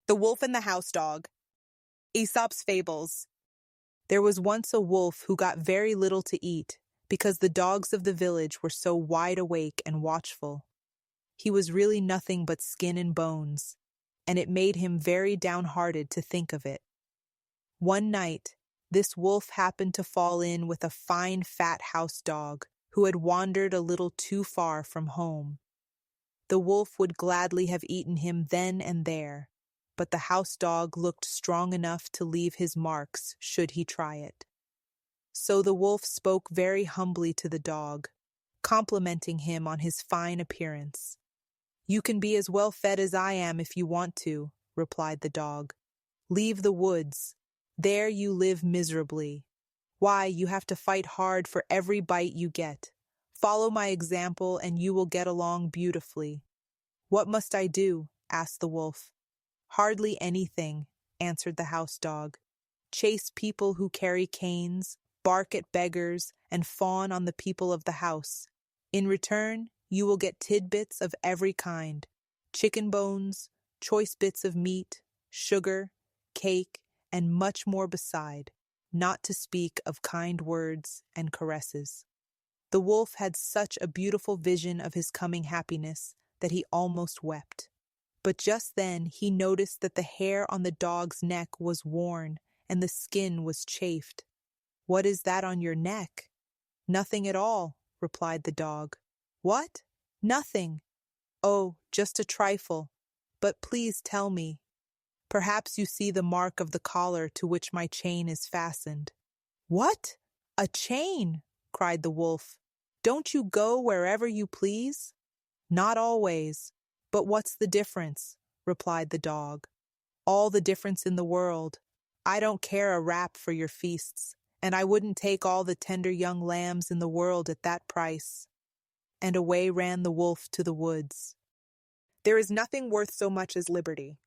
The Wolf and the House Dog. Aesop's Fables. There was once a wolf who got very little to eat because the dogs of the village were so wide awake and watchful. He was really nothing but skin and bones, and it made him very downhearted to think of it. One night, this wolf happened to fall in with a fine fat house dog who had wandered a little too far from home. The wolf would gladly have eaten him then and there, but the house dog looked strong enough to leave his marks should he try it. So the wolf spoke very humbly to the dog, complimenting him on his fine appearance. "You can be as well fed as I am if you want to," replied the dog. "Leave the woods. There you live miserably. Why, you have to fight hard for every bite you get. Follow my example and you will get along beautifully." "What must I do?" asked the wolf. "Hardly anything," answered the house dog. "Chase people who carry canes, bark at beggars, and fawn on the people of the house. In return, you will get tidbits of every kind: chicken bones, choice bits of meat, sugar, cake, and much more beside, not to speak of kind words and caresses." The wolf had such a beautiful vision of his coming happiness that he almost wept. But just then he noticed that the hair on the dog's neck was worn and the skin was chafed. "What is that on your neck?" "Nothing at all," replied the dog. "What? Nothing? Oh, just a trifle. But please tell me. Perhaps you see the mark of the collar to which my chain is fastened." "What? A chain?" cried the wolf. "Don't you go wherever you please?" "Not always. But what's the difference?" replied the dog. "All the difference in the world. I don't care a rap for your feasts, and I wouldn't take all the tender young lambs in the world at that price." And away ran the wolf to the woods. There is nothing worth so much as liberty.